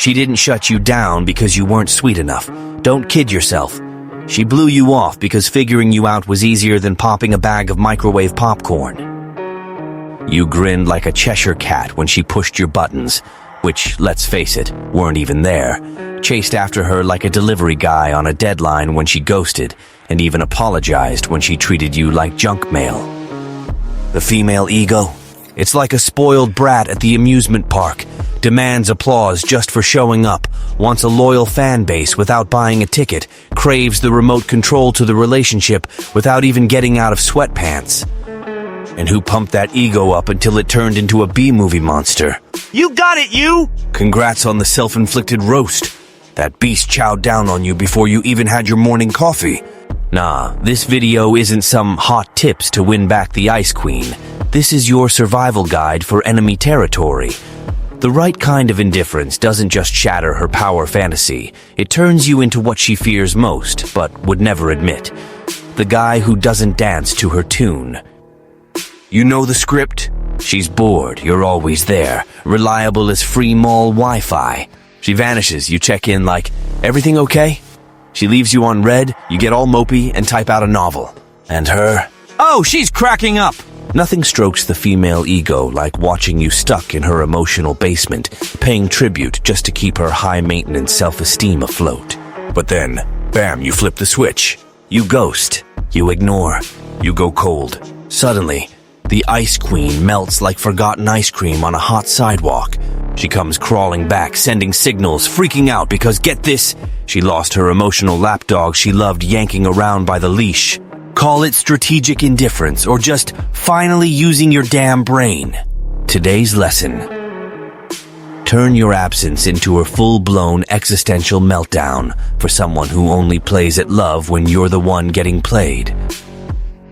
She didn't shut you down because you weren't sweet enough. Don't kid yourself. She blew you off because figuring you out was easier than popping a bag of microwave popcorn. You grinned like a Cheshire cat when she pushed your buttons, which, let's face it, weren't even there, chased after her like a delivery guy on a deadline when she ghosted, and even apologized when she treated you like junk mail. The female ego? It's like a spoiled brat at the amusement park, demands applause just for showing up, wants a loyal fan base without buying a ticket, craves the remote control to the relationship without even getting out of sweatpants. And who pumped that ego up until it turned into a B-movie monster? You got it, you! Congrats on the self-inflicted roast. That beast chowed down on you before you even had your morning coffee. Nah, this video isn't some hot tips to win back the Ice Queen. This is your survival guide for enemy territory. The right kind of indifference doesn't just shatter her power fantasy. It turns you into what she fears most, but would never admit. The guy who doesn't dance to her tune. You know the script? She's bored, you're always there, reliable as free mall Wi-Fi. She vanishes, you check in like, everything okay? She leaves you on red, you get all mopey and type out a novel. And her? Oh, she's cracking up! Nothing strokes the female ego like watching you stuck in her emotional basement, paying tribute just to keep her high-maintenance self-esteem afloat. But then, bam, you flip the switch. You ghost. You ignore. You go cold. Suddenly, the Ice Queen melts like forgotten ice cream on a hot sidewalk. She comes crawling back, sending signals, freaking out because, get this, she lost her emotional lapdog she loved yanking around by the leash. Call it strategic indifference or just finally using your damn brain. Today's lesson. Turn your absence into a full-blown existential meltdown for someone who only plays at love when you're the one getting played.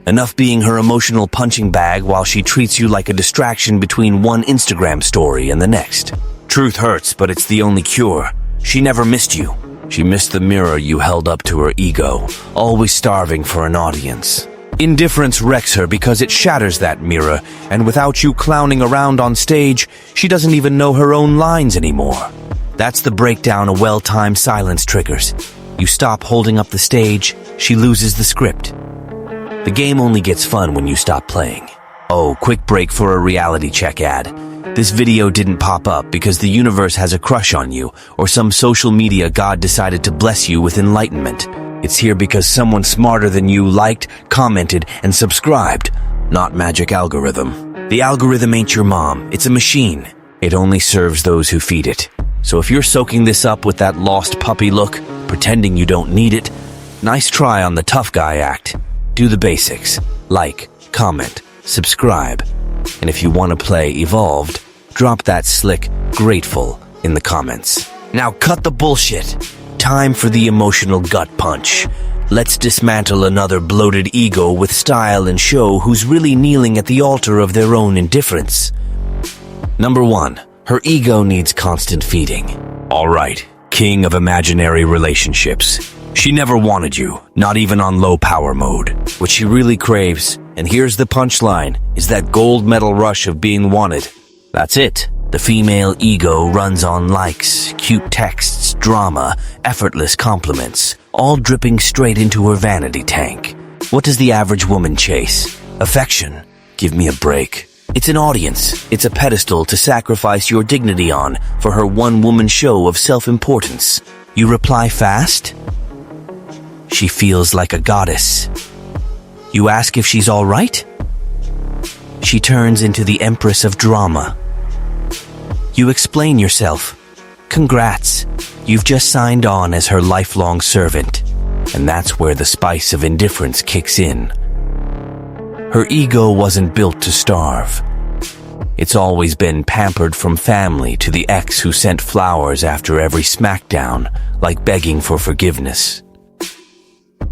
Enough being her emotional punching bag while she treats you like a distraction between one Instagram story and the next. Truth hurts, but it's the only cure. She never missed you. She missed the mirror you held up to her ego, always starving for an audience. Indifference wrecks her because it shatters that mirror, and without you clowning around on stage, she doesn't even know her own lines anymore. That's the breakdown a well-timed silence triggers. You stop holding up the stage, she loses the script. The game only gets fun when you stop playing. Oh, quick break for a reality check ad. This video didn't pop up because the universe has a crush on you, or some social media god decided to bless you with enlightenment. It's here because someone smarter than you liked, commented, and subscribed. Not magic algorithm. The algorithm ain't your mom. It's a machine. It only serves those who feed it. So if you're soaking this up with that lost puppy look, pretending you don't need it, nice try on the tough guy act. Do the basics. Like, comment, subscribe. And if you want to play Evolved, drop that slick, grateful in the comments. Now cut the bullshit. Time for the emotional gut punch. Let's dismantle another bloated ego with style and show who's really kneeling at the altar of their own indifference. Number 1. Her ego needs constant feeding. Alright, king of imaginary relationships. She never wanted you, not even on low power mode. What she really craves, and here's the punchline, is that gold medal rush of being wanted. That's it. The female ego runs on likes, cute texts, drama, effortless compliments, all dripping straight into her vanity tank. What does the average woman chase? Affection. Give me a break. It's an audience. It's a pedestal to sacrifice your dignity on for her one-woman show of self-importance. You reply fast? She feels like a goddess. You ask if she's all right? She turns into the empress of drama. You explain yourself. Congrats, you've just signed on as her lifelong servant. And that's where the spice of indifference kicks in. Her ego wasn't built to starve. It's always been pampered from family to the ex who sent flowers after every smackdown, like begging for forgiveness.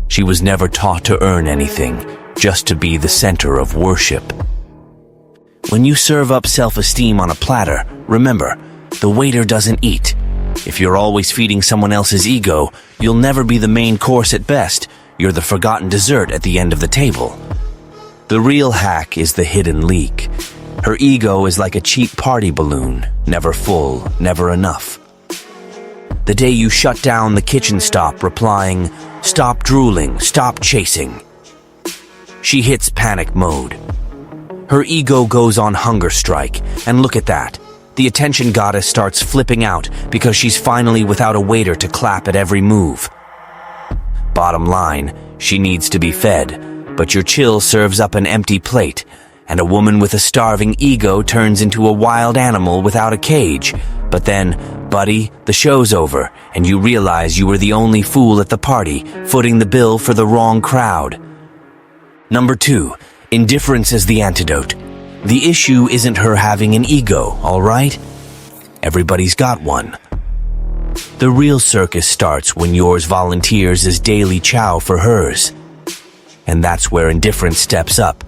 She was never taught to earn anything, just to be the center of worship. When you serve up self-esteem on a platter, remember, the waiter doesn't eat. If you're always feeding someone else's ego, you'll never be the main course at best. You're the forgotten dessert at the end of the table. The real hack is the hidden leak. Her ego is like a cheap party balloon, never full, never enough. The day you shut down the kitchen stop, replying, "Stop drooling, stop chasing." She hits panic mode. Her ego goes on hunger strike, and look at that. The attention goddess starts flipping out because she's finally without a waiter to clap at every move. Bottom line, she needs to be fed, but your chill serves up an empty plate, and a woman with a starving ego turns into a wild animal without a cage. But then, buddy, the show's over, and you realize you were the only fool at the party, footing the bill for the wrong crowd. Number 2, indifference is the antidote. The issue isn't her having an ego, all right? Everybody's got one. The real circus starts when yours volunteers as daily chow for hers. And that's where indifference steps up.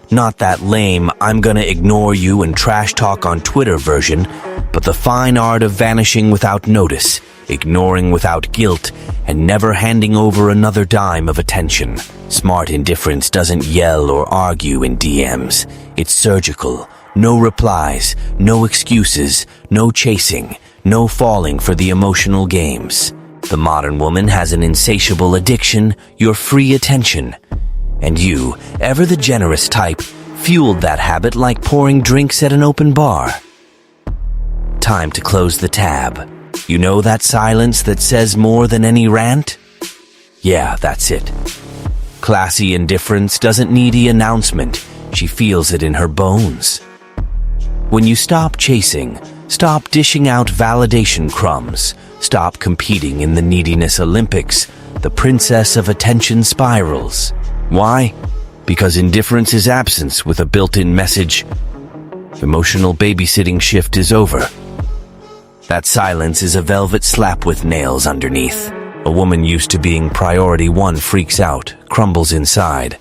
Not that lame, I'm gonna ignore you and trash talk on Twitter version, but the fine art of vanishing without notice, ignoring without guilt, and never handing over another dime of attention. Smart indifference doesn't yell or argue in DMs. It's surgical. No replies, no excuses, no chasing, no falling for the emotional games. The modern woman has an insatiable addiction, your free attention. And you, ever the generous type, fueled that habit like pouring drinks at an open bar. Time to close the tab. You know that silence that says more than any rant? Yeah, that's it. Classy indifference doesn't need the announcement. She feels it in her bones. When you stop chasing, stop dishing out validation crumbs, stop competing in the neediness Olympics, the princess of attention spirals. Why? Because indifference is absence with a built-in message. Emotional babysitting shift is over. That silence is a velvet slap with nails underneath. A woman used to being priority one freaks out, crumbles inside.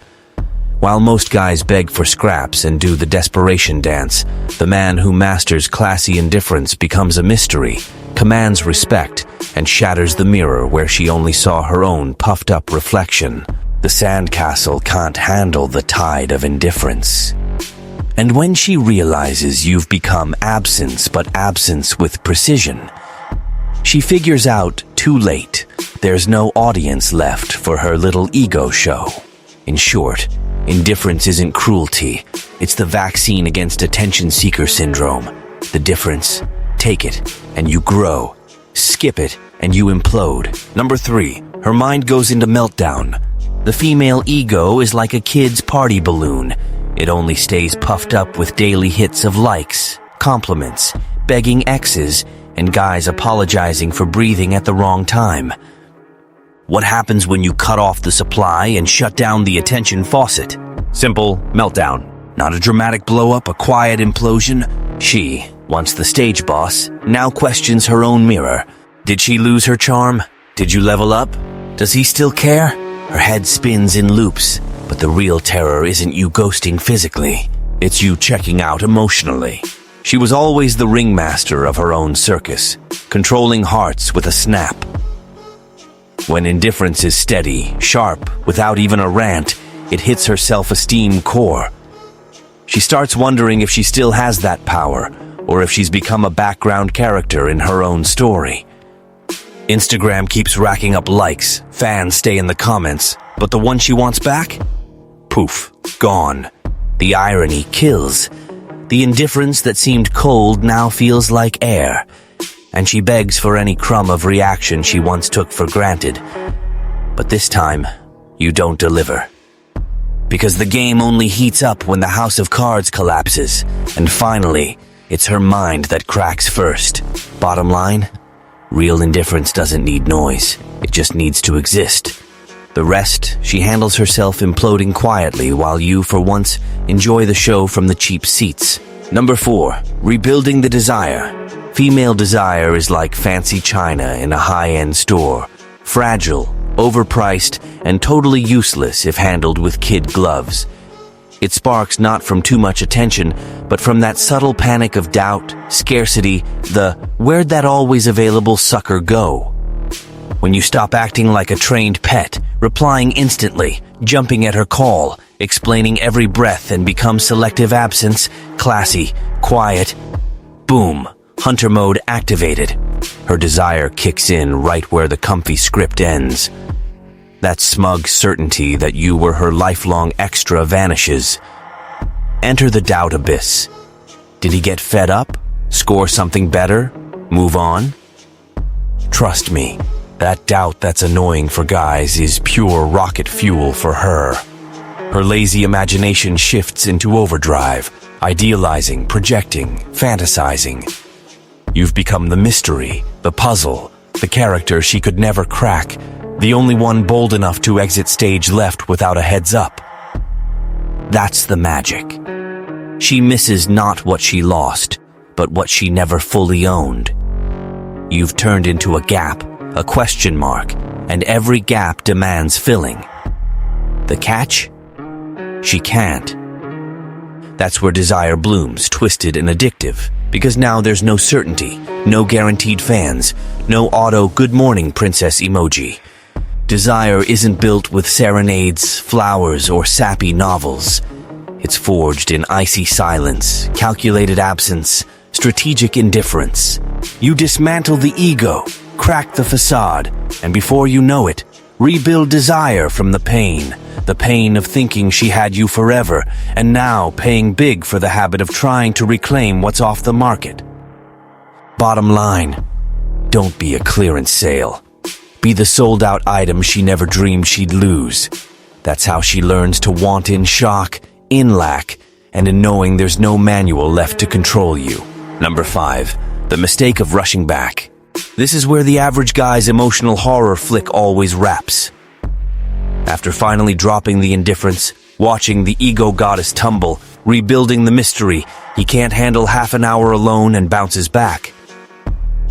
While most guys beg for scraps and do the desperation dance, the man who masters classy indifference becomes a mystery, commands respect, and shatters the mirror where she only saw her own puffed-up reflection. The sandcastle can't handle the tide of indifference. And when she realizes you've become absence, but absence with precision, she figures out too late there's no audience left for her little ego show. In short, indifference isn't cruelty. It's the vaccine against attention seeker syndrome. The difference, take it and you grow. Skip it and you implode. Number 3, her mind goes into meltdown. The female ego is like a kid's party balloon. It only stays puffed up with daily hits of likes, compliments, begging exes, and guys apologizing for breathing at the wrong time. What happens when you cut off the supply and shut down the attention faucet? Simple meltdown. Not a dramatic blow-up, a quiet implosion. She, once the stage boss, now questions her own mirror. Did she lose her charm? Did you level up? Does he still care? Her head spins in loops, but the real terror isn't you ghosting physically. It's you checking out emotionally. She was always the ringmaster of her own circus, controlling hearts with a snap. When indifference is steady, sharp, without even a rant, it hits her self-esteem core. She starts wondering if she still has that power, or if she's become a background character in her own story. Instagram keeps racking up likes, fans stay in the comments, but the one she wants back? Poof, gone. The irony kills. The indifference that seemed cold now feels like air, and she begs for any crumb of reaction she once took for granted. But this time, you don't deliver. Because the game only heats up when the house of cards collapses, and finally, it's her mind that cracks first. Bottom line, real indifference doesn't need noise, it just needs to exist. The rest, she handles herself imploding quietly while you, for once, enjoy the show from the cheap seats. Number 4, rebuilding the desire. Female desire is like fancy china in a high-end store. Fragile, overpriced, and totally useless if handled with kid gloves. It sparks not from too much attention, but from that subtle panic of doubt, scarcity, the "where'd that always available sucker go?" When you stop acting like a trained pet, replying instantly, jumping at her call, explaining every breath and become selective absence, classy, quiet, boom, Hunter mode activated. Her desire kicks in right where the comfy script ends. That smug certainty that you were her lifelong extra vanishes. Enter the doubt abyss. Did he get fed up? Score something better? Move on? Trust me, that doubt that's annoying for guys is pure rocket fuel for her. Her lazy imagination shifts into overdrive, idealizing, projecting, fantasizing. You've become the mystery, the puzzle, the character she could never crack, the only one bold enough to exit stage left without a heads up. That's the magic. She misses not what she lost, but what she never fully owned. You've turned into a gap, a question mark, and every gap demands filling. The catch? She can't. That's where desire blooms, twisted and addictive, because now there's no certainty, no guaranteed fans, no auto good morning princess emoji. Desire isn't built with serenades, flowers, or sappy novels. It's forged in icy silence, calculated absence, strategic indifference. You dismantle the ego, crack the facade, and before you know it, rebuild desire from the pain of thinking she had you forever, and now paying big for the habit of trying to reclaim what's off the market. Bottom line, don't be a clearance sale. Be the sold-out item she never dreamed she'd lose. That's how she learns to want in shock, in lack, and in knowing there's no manual left to control you. Number 5. The mistake of rushing back. This is where the average guy's emotional horror flick always wraps. After finally dropping the indifference, watching the ego goddess tumble, rebuilding the mystery, he can't handle half an hour alone and bounces back.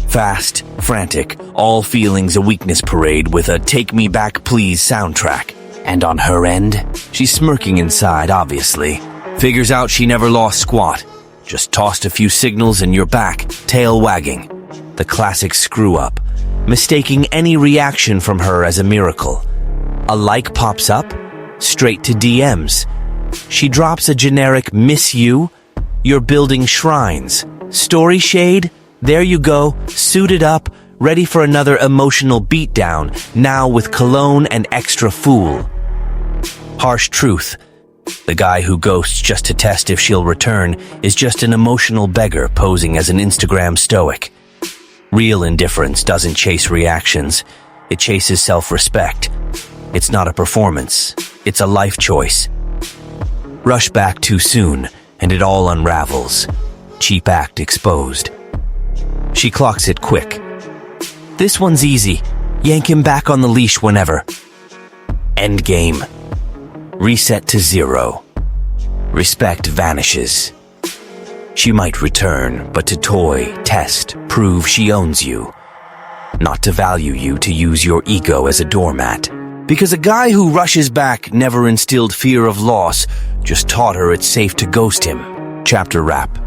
Fast, frantic, all feelings a weakness parade with a "Take Me Back Please" soundtrack. And on her end, she's smirking inside, obviously. Figures out she never lost squat. Just tossed a few signals and you're back, tail wagging. The classic screw-up, mistaking any reaction from her as a miracle. A like pops up, straight to DMs. She drops a generic "miss you." You're building shrines. Story shade? There you go, suited up, ready for another emotional beatdown, now with cologne and extra fool. Harsh truth. The guy who ghosts just to test if she'll return is just an emotional beggar posing as an Instagram stoic. Real indifference doesn't chase reactions. It chases self-respect. It's not a performance. It's a life choice. Rush back too soon, and it all unravels. Cheap act exposed. She clocks it quick. This one's easy. Yank him back on the leash whenever. Endgame. Reset to 0. Respect vanishes. She might return, but to toy, test, prove she owns you. Not to value you, to use your ego as a doormat. Because a guy who rushes back never instilled fear of loss, just taught her it's safe to ghost him. Chapter wrap.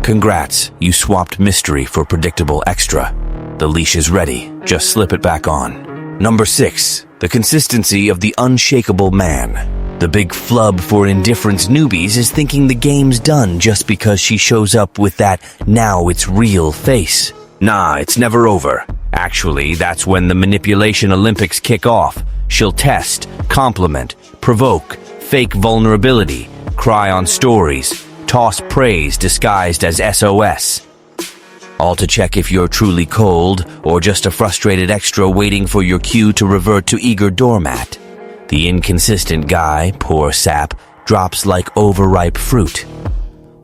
Congrats, you swapped mystery for predictable extra. The leash is ready, just slip it back on. Number 6. The consistency of the unshakable man. The big flub for indifference newbies is thinking the game's done just because she shows up with that "now it's real" face. Nah, it's never over. Actually, that's when the manipulation Olympics kick off. She'll test, compliment, provoke, fake vulnerability, cry on stories, toss praise disguised as SOS. All to check if you're truly cold or just a frustrated extra waiting for your cue to revert to eager doormat. The inconsistent guy, poor sap, drops like overripe fruit.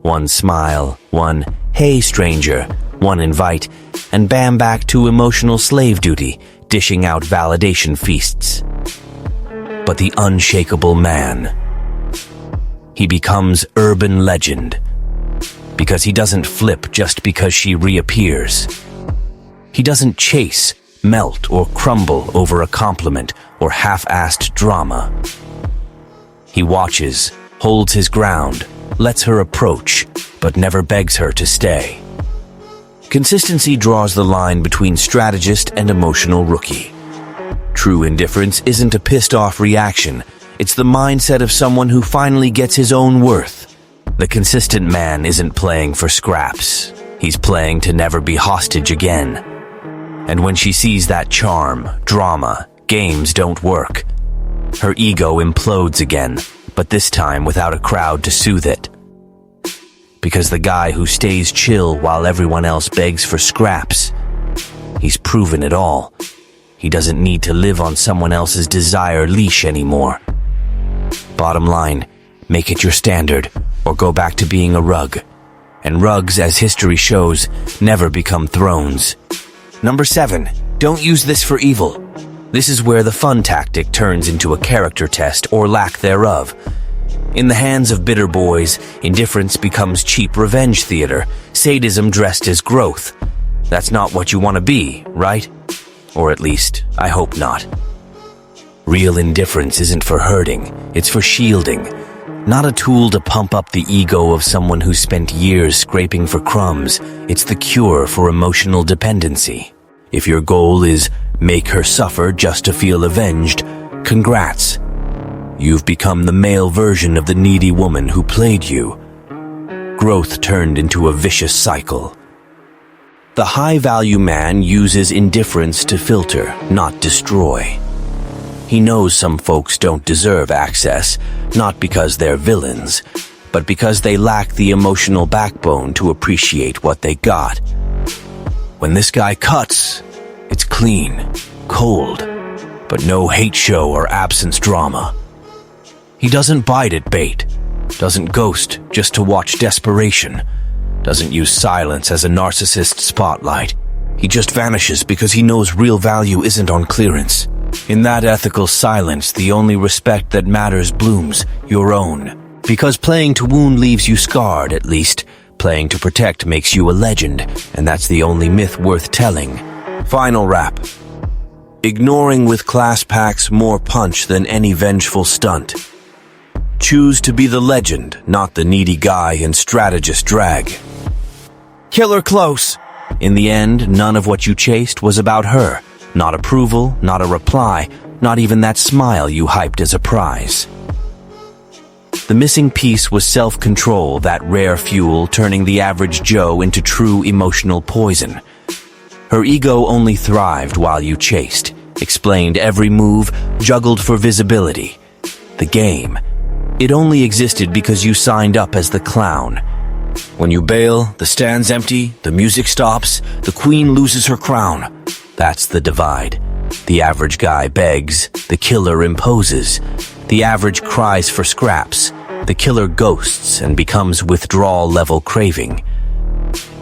One smile, one "hey stranger," one invite, and bam, back to emotional slave duty, dishing out validation feasts. But the unshakable man. He becomes urban legend. Because he doesn't flip just because she reappears. He doesn't chase, melt, or crumble over a compliment or half-assed drama. He watches, holds his ground, lets her approach, but never begs her to stay. Consistency draws the line between strategist and emotional rookie. True indifference isn't a pissed-off reaction. It's the mindset of someone who finally gets his own worth. The consistent man isn't playing for scraps. He's playing to never be hostage again. And when she sees that charm, drama, games don't work, her ego implodes again, but this time without a crowd to soothe it. Because the guy who stays chill while everyone else begs for scraps, he's proven it all. He doesn't need to live on someone else's desire leash anymore. Bottom line, make it your standard, or go back to being a rug. And rugs, as history shows, never become thrones. Number 7, don't use this for evil. This is where the fun tactic turns into a character test or lack thereof. In the hands of bitter boys, indifference becomes cheap revenge theater, sadism dressed as growth. That's not what you want to be, right? Or at least, I hope not. Real indifference isn't for hurting, it's for shielding. Not a tool to pump up the ego of someone who spent years scraping for crumbs. It's the cure for emotional dependency. If your goal is make her suffer just to feel avenged, congrats. You've become the male version of the needy woman who played you. Growth turned into a vicious cycle. The high-value man uses indifference to filter, not destroy. He knows some folks don't deserve access, not because they're villains, but because they lack the emotional backbone to appreciate what they got. When this guy cuts, it's clean, cold, but no hate show or absence drama. He doesn't bite at bait, doesn't ghost just to watch desperation, doesn't use silence as a narcissist spotlight. He just vanishes because he knows real value isn't on clearance. In that ethical silence, the only respect that matters blooms, your own. Because playing to wound leaves you scarred, at least. Playing to protect makes you a legend, and that's the only myth worth telling. Final wrap. Ignoring with class packs more punch than any vengeful stunt. Choose to be the legend, not the needy guy in strategist drag. Killer close. In the end, none of what you chased was about her. Not approval, not a reply, not even that smile you hyped as a prize. The missing piece was self-control, that rare fuel turning the average Joe into true emotional poison. Her ego only thrived while you chased, explained every move, juggled for visibility. The game. It only existed because you signed up as the clown. When you bail, the stand's empty, the music stops, the queen loses her crown. That's the divide. The average guy begs, the killer imposes. The average cries for scraps. The killer ghosts and becomes withdrawal-level craving.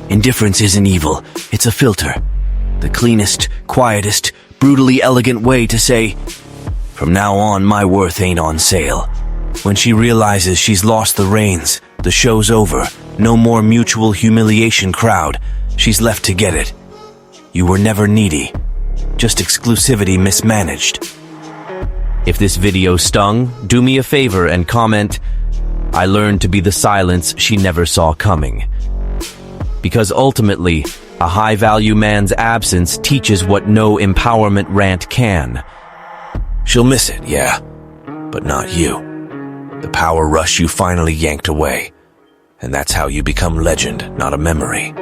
Indifference isn't evil, it's a filter. The cleanest, quietest, brutally elegant way to say, from now on, my worth ain't on sale. When she realizes she's lost the reins, the show's over, no more mutual humiliation crowd, she's left to get it. You were never needy, just exclusivity mismanaged. If this video stung, do me a favor and comment, I learned to be the silence she never saw coming. Because ultimately, a high-value man's absence teaches what no empowerment rant can. She'll miss it, yeah, but not you. The power rush you finally yanked away. And that's how you become legend, not a memory.